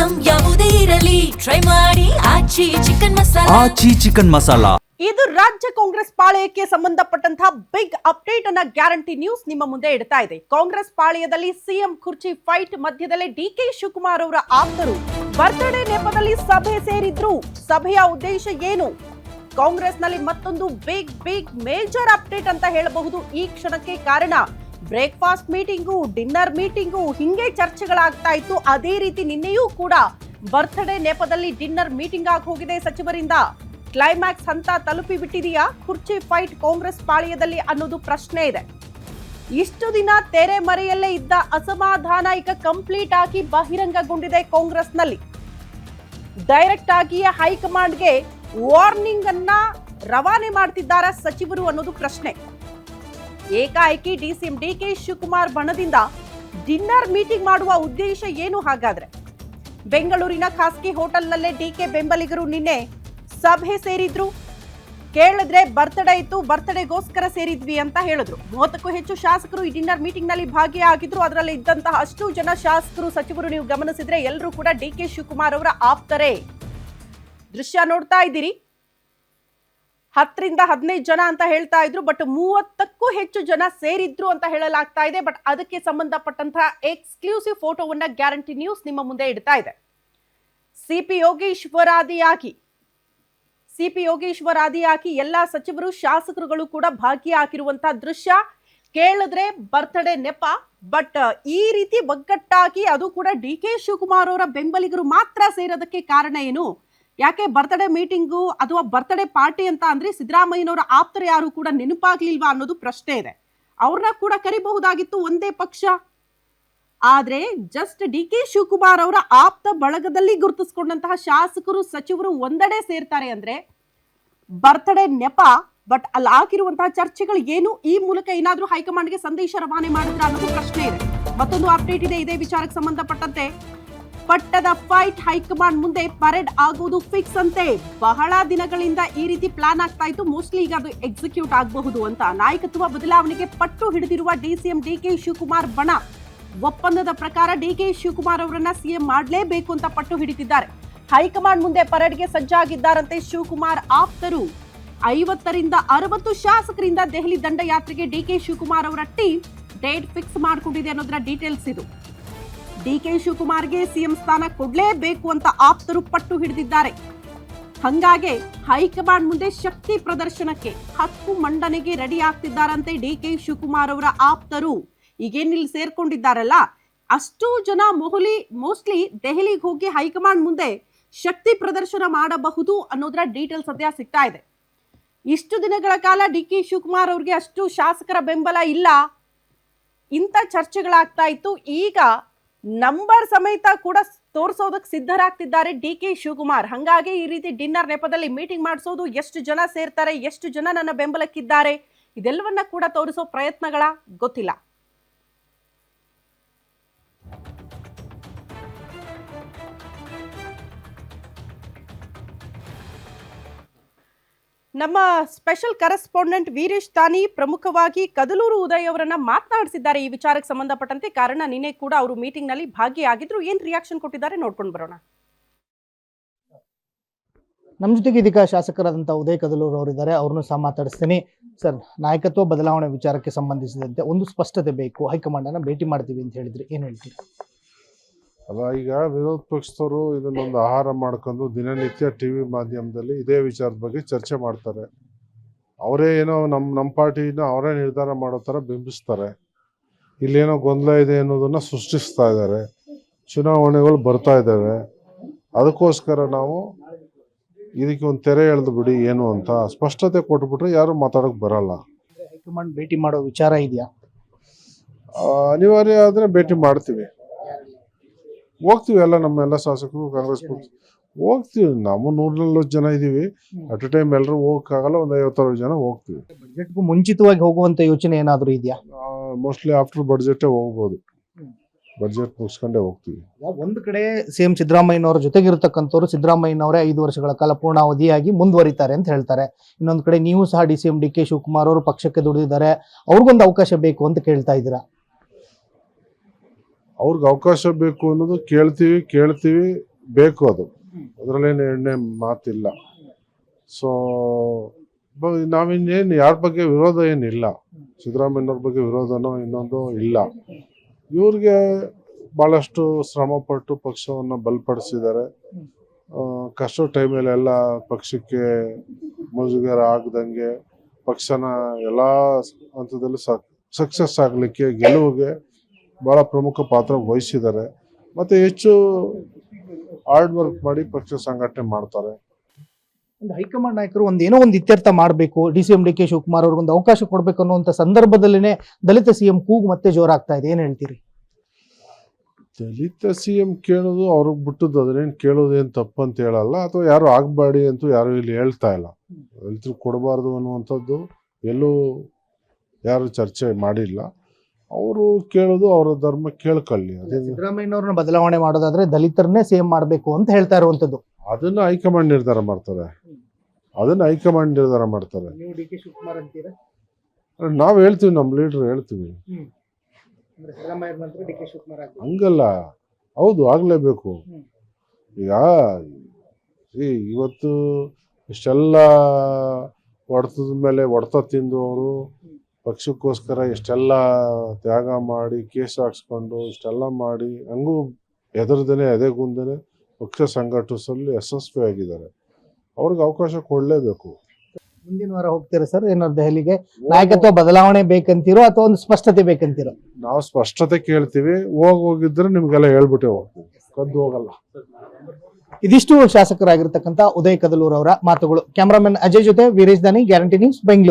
Item ಯಾವುದೇ ಇರಲಿ try ಮಾಡಿ ಆಚಿ ಚಿಕನ್ ಮಸಾಲಾ. ಇದು ರಾಜ್ಯ ಕಾಂಗ್ರೆಸ್ ಪಾಳೆಯಕ್ಕೆ ಸಂಬಂಧಪಟ್ಟಂತಹ ಬಿಗ್ ಅಪ್ಡೇಟ್ ಅನ್ನ ಗ್ಯಾರಂಟಿ ನ್ಯೂಸ್ ನಿಮ್ಮ ಮುಂದೆ ಇಡ್ತಾ ಇದೆ. ಕಾಂಗ್ರೆಸ್ ಪಾಳೆಯದಲ್ಲಿ ಸಿಎಂ ಕುರ್ಚಿ ಫೈಟ್ ಮಧ್ಯದಲ್ಲೇ ಡಿಕೆ ಶಿವಕುಮಾರ್ ಅವರ ಆಪ್ತರು ಬರ್ತ್ಡೇ ನೆಪದಲ್ಲಿ ಸಭೆ ಸೇರಿದ್ರು. ಸಭೆಯ ಉದ್ದೇಶ ಏನು? ಕಾಂಗ್ರೆಸ್ನಲ್ಲಿ ಮತ್ತೊಂದು ಬಿಗ್ ಮೇಜರ್ ಅಪ್ಡೇಟ್ ಅಂತ ಹೇಳಬಹುದು ಈ ಕ್ಷಣಕ್ಕೆ. ಕಾರಣ ಬ್ರೇಕ್ಫಾಸ್ಟ್ ಮೀಟಿಂಗು, ಡಿನ್ನರ್ ಮೀಟಿಂಗು ಹಿಂಗೆ ಚರ್ಚೆಗಳಾಗ್ತಾ ಇತ್ತು. ಅದೇ ರೀತಿ ನಿನ್ನೆಯೂ ಕೂಡ ಬರ್ತ್ಡೇ ನೆಪದಲ್ಲಿ ಡಿನ್ನರ್ ಮೀಟಿಂಗ್ ಆಗಿ ಹೋಗಿದೆ ಸಚಿವರಿಂದ. ಕ್ಲೈಮ್ಯಾಕ್ಸ್ ಹಂತ ತಲುಪಿ ಬಿಟ್ಟಿದೆಯಾ ಕುರ್ಚಿ ಫೈಟ್ ಕಾಂಗ್ರೆಸ್ ಪಾಳ್ಯದಲ್ಲಿ ಅನ್ನೋದು ಪ್ರಶ್ನೆ ಇದೆ. ಇಷ್ಟು ದಿನ ತೆರೆ ಮರೆಯಲ್ಲೇ ಇದ್ದ ಅಸಮಾಧಾನ ಈಗ ಕಂಪ್ಲೀಟ್ ಆಗಿ ಬಹಿರಂಗಗೊಂಡಿದೆ ಕಾಂಗ್ರೆಸ್ನಲ್ಲಿ. ಡೈರೆಕ್ಟ್ ಆಗಿಯೇ ಹೈಕಮಾಂಡ್ಗೆ ವಾರ್ನಿಂಗ್ ಅನ್ನ ರವಾನೆ ಮಾಡ್ತಿದ್ದಾರೆ ಸಚಿವರು ಅನ್ನೋದು ಪ್ರಶ್ನೆ. ಏಕಾಏಕಿ ಡಿಸಿಎಂ ಡಿಕೆ ಶಿವಕುಮಾರ್ ಬಣದಿಂದ ಡಿನ್ನರ್ ಮೀಟಿಂಗ್ ಮಾಡುವ ಉದ್ದೇಶ ಏನು ಹಾಗಾದ್ರೆ? ಬೆಂಗಳೂರಿನ ಖಾಸಗಿ ಹೋಟೆಲ್ನಲ್ಲೇ ಡಿಕೆ ಬೆಂಬಲಿಗರು ನಿನ್ನೆ ಸಭೆ ಸೇರಿದ್ರು. ಕೇಳಿದ್ರೆ ಬರ್ತ್ಡೇ ಇತ್ತು, ಬರ್ತ್ಡೇಗೋಸ್ಕರ ಸೇರಿದ್ವಿ ಅಂತ ಹೇಳಿದ್ರು. 30ಕ್ಕೂ ಹೆಚ್ಚು ಶಾಸಕರು ಈ ಡಿನ್ನರ್ ಮೀಟಿಂಗ್ ನಲ್ಲಿ ಭಾಗಿಯಾಗಿದ್ರು. ಅದರಲ್ಲಿ ಇದ್ದಂತಹ ಅಷ್ಟು ಜನ ಶಾಸಕರು, ಸಚಿವರು ನೀವು ಗಮನಿಸಿದ್ರೆ ಎಲ್ಲರೂ ಕೂಡ ಡಿಕೆ ಶಿವಕುಮಾರ್ ಅವರ ಆಪ್ತರೇ. ದೃಶ್ಯ ನೋಡ್ತಾ ಇದ್ದೀರಿ. 10ರಿಂದ 15 ಜನ ಅಂತ ಹೇಳ್ತಾ ಇದ್ರು, ಬಟ್ 30ಕ್ಕೂ ಹೆಚ್ಚು ಜನ ಸೇರಿದ್ರು ಅಂತ ಹೇಳಲಾಗ್ತಾ ಇದೆ. ಬಟ್ ಅದಕ್ಕೆ ಸಂಬಂಧಪಟ್ಟಂತಹ ಎಕ್ಸ್ಕ್ಲೂಸಿವ್ ಫೋಟೋವನ್ನ ಗ್ಯಾರಂಟಿ ನ್ಯೂಸ್ ನಿಮ್ಮ ಮುಂದೆ ಇಡ್ತಾ ಇದೆ. ಸಿಪಿ ಯೋಗೇಶ್ವರ್ ಆದಿಯಾಗಿ ಎಲ್ಲಾ ಸಚಿವರು, ಶಾಸಕರುಗಳು ಕೂಡ ಭಾಗಿಯಾಗಿರುವಂತಹ ದೃಶ್ಯ. ಕೇಳಿದ್ರೆ ಬರ್ತ್ಡೇ ನೆಪ, ಬಟ್ ಈ ರೀತಿ ಒಗ್ಗಟ್ಟಾಗಿ ಅದು ಕೂಡ ಡಿಕೆ ಶಿವಕುಮಾರ್ ಅವರ ಬೆಂಬಲಿಗರು ಮಾತ್ರ ಸೇರೋದಕ್ಕೆ ಕಾರಣ ಏನು? ಯಾಕೆ ಬರ್ತ್ಡೇ ಮೀಟಿಂಗು ಅಥವಾ ಬರ್ತ್ಡೇ ಪಾರ್ಟಿ ಅಂತ ಅಂದ್ರೆ ಸಿದ್ದರಾಮಯ್ಯನವರ ಆಪ್ತರು ಯಾರು ಕೂಡ ನೆನಪಾಗ್ಲಿಲ್ವಾ ಅನ್ನೋದು ಪ್ರಶ್ನೆ ಇದೆ. ಅವ್ರನ್ನ ಕೂಡ ಕರಿಬಹುದಾಗಿತ್ತು ಒಂದೇ ಪಕ್ಷ. ಆದ್ರೆ ಜಸ್ಟ್ ಡಿಕೆ ಶಿವಕುಮಾರ್ ಅವರ ಆಪ್ತ ಬಳಗದಲ್ಲಿ ಗುರುತಿಸಿಕೊಂಡಂತಹ ಶಾಸಕರು, ಸಚಿವರು ಒಂದೆಡೆ ಸೇರ್ತಾರೆ ಅಂದ್ರೆ ಬರ್ತ್ಡೇ ನೆಪ. ಬಟ್ ಅಲ್ಲಿ ಆಗಿರುವಂತಹ ಚರ್ಚೆಗಳು ಏನು? ಈ ಮೂಲಕ ಏನಾದ್ರೂ ಹೈಕಮಾಂಡ್ಗೆ ಸಂದೇಶ ರವಾನೆ ಮಾಡಿದ್ರ ಅನ್ನೋದು ಪ್ರಶ್ನೆ ಇದೆ. ಮತ್ತೊಂದು ಅಪ್ಡೇಟ್ ಇದೆ ಇದೇ ವಿಚಾರಕ್ಕೆ ಸಂಬಂಧಪಟ್ಟಂತೆ. ಪಟ್ಟದ ಫೈಟ್ ಹೈಕಮಾಂಡ್ ಮುಂದೆ ಪರೇಡ್ ಆಗೋದು ಫಿಕ್ಸ್ ಅಂತೆ. ಬಹಳ ದಿನಗಳಿಂದ ಈ ರೀತಿ ಪ್ಲಾನ್ ಆಗ್ತಾ ಇತ್ತು. ಮೋಸ್ಟ್ಲಿ ಈಗ ಅದು ಎಕ್ಸಿಕ್ಯೂಟ್ ಆಗಬಹುದು ಅಂತ. ನಾಯಕತ್ವ ಬದಲಾವಣೆಗೆ ಪಟ್ಟು ಹಿಡಿದಿರುವ ಡಿಸಿಎಂ ಡಿಕೆ ಶಿವಕುಮಾರ್ ಬಣ ಒಪ್ಪಂದದ ಪ್ರಕಾರ ಡಿಕೆ ಶಿವಕುಮಾರ್ ಅವರನ್ನ ಸಿಎಂ ಮಾಡಲೇಬೇಕು ಅಂತ ಪಟ್ಟು ಹಿಡಿದಿದ್ದಾರೆ. ಹೈಕಮಾಂಡ್ ಮುಂದೆ ಪರೇಡ್ಗೆ ಸಜ್ಜಾಗಿದ್ದಾರಂತೆ ಶಿವಕುಮಾರ್ ಆಪ್ತರು. 50ರಿಂದ 60 ಶಾಸಕರಿಂದ ದೆಹಲಿ ದಂಡಯಾತ್ರೆಗೆ ಡಿಕೆ ಶಿವಕುಮಾರ್ ಅವರ ಟೀಮ್ ಡೇಟ್ ಫಿಕ್ಸ್ ಮಾಡಿಕೊಂಡಿದೆ ಅನ್ನೋದರ ಡೀಟೇಲ್ಸ್ ಇದು. ಡಿಕೆ ಶಿವಕುಮಾರ್ಗೆ ಸಿಎಂ ಸ್ಥಾನ ಕೊಡ್ಲೇಬೇಕು ಅಂತ ಆಪ್ತರು ಪಟ್ಟು ಹಿಡಿದಿದ್ದಾರೆ. ಹಂಗಾಗಿ ಹೈಕಮಾಂಡ್ ಮುಂದೆ ಶಕ್ತಿ ಪ್ರದರ್ಶನಕ್ಕೆ, ಹಕ್ಕು ಮಂಡನೆಗೆ ರೆಡಿ ಆಗ್ತಿದ್ದಾರಂತೆ ಡಿಕೆ ಶಿವಕುಮಾರ್ ಅವರ ಆಪ್ತರು. ಈಗೇನಿಲ್ಲಿ ಸೇರ್ಕೊಂಡಿದ್ದಾರಲ್ಲ ಅಷ್ಟು ಜನ ಮೋಸ್ಟ್ಲಿ ದೆಹಲಿಗೆ ಹೋಗಿ ಹೈಕಮಾಂಡ್ ಮುಂದೆ ಶಕ್ತಿ ಪ್ರದರ್ಶನ ಮಾಡಬಹುದು ಅನ್ನೋದರ ಡೀಟೇಲ್ಸ್ ಸದ್ಯ ಸಿಗ್ತಾ ಇದೆ. ಇಷ್ಟು ದಿನಗಳ ಕಾಲ ಡಿಕೆ ಶಿವಕುಮಾರ್ ಅವ್ರಿಗೆ ಅಷ್ಟು ಶಾಸಕರ ಬೆಂಬಲ ಇಲ್ಲ, ಇಂಥ ಚರ್ಚೆಗಳಾಗ್ತಾ ಇತ್ತು. ಈಗ ನಂಬರ್ ಸಮೇತ ಕೂಡ ತೋರಿಸೋದಕ್ಕೆ ಸಿದ್ಧರಾಗ್ತಿದ್ದಾರೆ ಡಿಕೆ ಶಿವಕುಮಾರ್. ಹಂಗಾಗಿ ಈ ರೀತಿ ಡಿನ್ನರ್ ನೆಪದಲ್ಲಿ ಮೀಟಿಂಗ್ ಮಾಡಿಸೋದು, ಎಷ್ಟು ಜನ ಸೇರ್ತಾರೆ, ಎಷ್ಟು ಜನ ನನ್ನ ಬೆಂಬಲಕ್ಕಿದ್ದಾರೆ, ಇದೆಲ್ಲವನ್ನ ಕೂಡ ತೋರಿಸೋ ಪ್ರಯತ್ನಗಳ ಗೊತ್ತಿಲ್ಲ. ನಮ್ಮ ಸ್ಪೆಷಲ್ ಕರೆಸ್ಪಾಂಡೆಂಟ್ ವೀರೇಶ್ ತಾನಿ ಪ್ರಮುಖವಾಗಿ ಕದಲೂರು ಉದಯ್ ಅವರನ್ನ ಮಾತನಾಡಿಸಿದ್ದಾರೆ ಈ ವಿಚಾರಕ್ಕೆ ಸಂಬಂಧಪಟ್ಟಂತೆ. ಕಾರಣ ನಿನ್ನೆ ಕೂಡ ಅವರು ಮೀಟಿಂಗ್ ನಲ್ಲಿ ಭಾಗಿಯಾಗಿದ್ರು. ಏನ್ ರಿಯಾಕ್ಷನ್ ಕೊಟ್ಟಿದ್ದಾರೆ ನೋಡ್ಕೊಂಡು ಬರೋಣ. ನಮ್ಮ ಜೊತೆಗೆ ಇದೀಗ ಶಾಸಕರಾದಂಥ ಉದಯ್ ಕದಲೂರು ಅವರಿದ್ದಾರೆ, ಅವ್ರನ್ನು ಸಹ ಮಾತಾಡಿಸ್ತೀನಿ. ಸರ್, ನಾಯಕತ್ವ ಬದಲಾವಣೆ ವಿಚಾರಕ್ಕೆ ಸಂಬಂಧಿಸಿದಂತೆ ಒಂದು ಸ್ಪಷ್ಟತೆ ಬೇಕು, ಹೈಕಮಾಂಡ್ ಅನ್ನ ಭೇಟಿ ಮಾಡ್ತೀವಿ ಅಂತ ಹೇಳಿದ್ರಿ, ಏನ್ ಹೇಳ್ತೀರಿ? ಅಲ್ಲ, ಈಗ ವಿರೋಧ ಪಕ್ಷದವರು ಇದನ್ನೊಂದು ಆಹಾರ ಮಾಡ್ಕೊಂಡು ದಿನನಿತ್ಯ ಟಿವಿ ಮಾಧ್ಯಮದಲ್ಲಿ ಇದೇ ವಿಚಾರದ ಬಗ್ಗೆ ಚರ್ಚೆ ಮಾಡ್ತಾರೆ. ಅವರೇ ಏನೋ ನಮ್ಮ ಪಾರ್ಟಿನ ಅವರೇ ನಿರ್ಧಾರ ಮಾಡೋ ಥರ ಬಿಂಬಿಸ್ತಾರೆ. ಇಲ್ಲೇನೋ ಗೊಂದಲ ಇದೆ ಅನ್ನೋದನ್ನ ಸೃಷ್ಟಿಸ್ತಾ ಇದ್ದಾರೆ. ಚುನಾವಣೆಗಳು ಬರ್ತಾ ಇದ್ದಾವೆ, ಅದಕ್ಕೋಸ್ಕರ ನಾವು ಇದಕ್ಕೆ ಒಂದು ತೆರೆ ಎಳೆದು ಬಿಡಿ ಏನು ಅಂತ ಸ್ಪಷ್ಟತೆ ಕೊಟ್ಬಿಟ್ರೆ ಯಾರು ಮಾತಾಡೋಕೆ ಬರಲ್ಲ. ಹೈಕಮಾಂಡ್ ಭೇಟಿ ಮಾಡೋ ವಿಚಾರ ಇದೆಯಾ? ಅನಿವಾರ್ಯ ಆದರೆ ಭೇಟಿ ಮಾಡ್ತೀವಿ, ಹೋಗ್ತೀವಿ. ನಮ್ಮೆಲ್ಲ ಶಾಸಕರು ಕಾಂಗ್ರೆಸ್ ಪಕ್ಷ ಹೋಗ್ತೀವಿ. ನಾವು 140 ಜನ ಇದೀವಿ. ಅಟ್ ಎ ಟೈಮ್ ಎಲ್ಲರೂ ಹೋಗಕ್ಕಾಗಲ್ಲ, ಒಂದು 50-60 ಜನ ಹೋಗ್ತೀವಿ. ಬಜೆಟ್ಗೂ ಮುಂಚಿತವಾಗಿ ಹೋಗುವಂತ ಯೋಚನೆ ಏನಾದರೂ ಇದೆಯಾ? ಮೋಸ್ಟ್ಲಿ ಆಫ್ಟರ್ ಬಡ್ಜೆಟೇ ಹೋಗ್ಬೋದು. ಬಡ್ಜೆಟ್ ಮುಗಿಸ್ಕೊಂಡೇ ಹೋಗ್ತೀವಿ. ಒಂದು ಕಡೆ ಸಿಎಂ ಸಿದ್ದರಾಮಯ್ಯನವರ ಜೊತೆಗಿರ್ತಕ್ಕಂಥವ್ರು ಸಿದ್ದರಾಮಯ್ಯನವರೇ 5 ವರ್ಷಗಳ ಕಾಲ ಪೂರ್ಣಾವಧಿಯಾಗಿ ಮುಂದುವರಿತಾರೆ ಅಂತ ಹೇಳ್ತಾರೆ. ಇನ್ನೊಂದು ಕಡೆ ನೀವು ಸಹ ಡಿಸಿಎಂ ಡಿಕೆ ಶಿವಕುಮಾರ್ ಅವರು ಪಕ್ಷಕ್ಕೆ ದುಡಿದಿದ್ದಾರೆ, ಅವ್ರಿಗೊಂದು ಅವಕಾಶ ಬೇಕು ಅಂತ ಕೇಳ್ತಾ ಇದ್ದೀರಾ? ಅವ್ರಿಗೆ ಅವಕಾಶ ಬೇಕು ಅನ್ನೋದು ಕೇಳ್ತೀವಿ. ಬೇಕು ಅದು, ಅದರಲ್ಲೇನು ಎಣ್ಣೆ ಮಾತಿಲ್ಲ. ಸೊ ನಾವಿನ್ನೇನು ಯಾರ ಬಗ್ಗೆ ವಿರೋಧ ಏನಿಲ್ಲ, ಸಿದ್ದರಾಮಯ್ಯನವ್ರ ಬಗ್ಗೆ ವಿರೋಧನೋ ಇನ್ನೊಂದು ಇಲ್ಲ. ಇವ್ರಿಗೆ ಭಾಳಷ್ಟು ಶ್ರಮಪಟ್ಟು ಪಕ್ಷವನ್ನು ಬಲಪಡಿಸಿದ್ದಾರೆ. ಕಷ್ಟ ಟೈಮಲ್ಲೆಲ್ಲ ಪಕ್ಷಕ್ಕೆ ಮುಜುಗರ ಆಗದಂಗೆ ಪಕ್ಷನ ಎಲ್ಲ ಹಂತದಲ್ಲೂ ಸಕ್ಸಸ್ ಆಗಲಿಕ್ಕೆ, ಗೆಲುವಿಗೆ ಭಾಳ ಪ್ರಮುಖ ಪಾತ್ರ ವಹಿಸಿದ್ದಾರೆ. ಮತ್ತು ಹೆಚ್ಚು ಹಾರ್ಡ್ ವರ್ಕ್ ಮಾಡಿ ಪಕ್ಷ ಸಂಘಟನೆ ಮಾಡ್ತಾರೆ. ಒಂದು ಹೈಕಮಾಂಡ್ ನಾಯಕರು ಏನೋ ಒಂದು ಇತ್ಯರ್ಥ ಮಾಡಬೇಕು, DCM DK ಶಿವಕುಮಾರ್ ಅವ್ರಿಗೊಂದು ಅವಕಾಶ ಕೊಡ್ಬೇಕು ಅನ್ನುವಂಥ ಸಂದರ್ಭದಲ್ಲಿನೇ ದಲಿತ CM ಕೂಗು ಮತ್ತೆ ಜೋರಾಗ್ತಾ ಇದೆ. ಏನ್ ಹೇಳ್ತೀರಿ? ದಲಿತ CM ಕೇಳೋದು ಅವ್ರಿಗೆ ಬಿಟ್ಟದ್ದು, ಅದನ್ನೇನು ಕೇಳೋದೇನು ತಪ್ಪಂತ ಹೇಳಲ್ಲ, ಅಥವಾ ಯಾರು ಆಗಬೇಡಿ ಅಂತೂ ಯಾರು ಇಲ್ಲಿ ಹೇಳ್ತಾ ಇಲ್ಲ. ದಲಿತರು ಕೊಡಬಾರ್ದು ಅನ್ನುವಂಥದ್ದು ಎಲ್ಲೂ ಯಾರು ಚರ್ಚೆ ಮಾಡಿಲ್ಲ. ಅವರು ಕೇಳೋದು ಅವರ ಧರ್ಮ ಕೇಳ್ಕೊಳ್ಳಿ. ಅದೇ ಸಿದ್ದರಾಮಯ್ಯನವ್ರನ್ನ ಬದಲಾವಣೆ ಮಾಡೋದಾದ್ರೆ ದಲಿತರನ್ನೇ CM ಮಾಡಬೇಕು ಅಂತ ಹೇಳ್ತಾ ಇರುವಂತದ್ದು. ಅದನ್ನ ಹೈಕಮಾಂಡ್ ನಿರ್ಧಾರ ಮಾಡ್ತಾರೆ. ನೀವು DK ಶಿವಕುಮಾರ್ ಅಂತೀರಾ? ನಾವ್ ಹೇಳ್ತೀವಿ, ನಮ್ಮ ಲೀಡರ್ ಹೇಳ್ತೀವಿ. DK ಶಿವಕುಮಾರ್ ಹಂಗಲ್ಲ, ಹೌದು ಆಗ್ಲೇಬೇಕು. ಈಗ ಇವತ್ತು ಇಷ್ಟೆಲ್ಲ ಹೊಡೆತದ ಮೇಲೆ ಹೊಡೆತ ತಿಂದು ಅವರು ಪಕ್ಷಕ್ಕೋಸ್ಕರ ಇಷ್ಟೆಲ್ಲ ತ್ಯಾಗ ಮಾಡಿ ಕೇಸ್ ಹಾಕ್ಸ್ಕೊಂಡು ಇಷ್ಟೆಲ್ಲ ಮಾಡಿ ಹಂಗೂ ಎದುರ್ದೇನೆ ಎದೆಗುಂದೇನೆ ಪಕ್ಷ ಸಂಘಟಿಸಲು ಯಶಸ್ವಿಯಾಗಿದ್ದಾರೆ. ಅವ್ರಿಗೆ ಅವಕಾಶ ಕೊಡಲೇಬೇಕು. ಮುಂದಿನ ವಾರ ಹೋಗ್ತೀರಾ ಸರ್ ಏನಾದ್ರು ದೆಹಲಿಗೆ? ನಾಯಕತ್ವ ಬದಲಾವಣೆ ಬೇಕಂತೀರೋ ಅಥವಾ ಒಂದು ಸ್ಪಷ್ಟತೆ ಬೇಕಂತೀರೋ? ನಾವು ಸ್ಪಷ್ಟತೆ ಕೇಳ್ತೀವಿ. ಹೋಗಿದ್ರೆ ನಿಮ್ಗೆಲ್ಲ ಹೇಳ್ಬಿಟ್ಟೆ ಹೋಗ್ತೀವಿ, ಕದ್ದು ಹೋಗಲ್ಲ. ಇದಿಷ್ಟು ಶಾಸಕರಾಗಿರ್ತಕ್ಕಂಥ ಉದಯ್ ಕದಲೂರ್ ಅವರ ಮಾತುಗಳು. ಕ್ಯಾಮರಾಮನ್ ಅಜಯ್ ಜೊತೆ ವೀರೇಶ್ ದಾನಿ, ಗ್ಯಾರಂಟಿ ನ್ಯೂಸ್, ಬೆಂಗಳೂರು.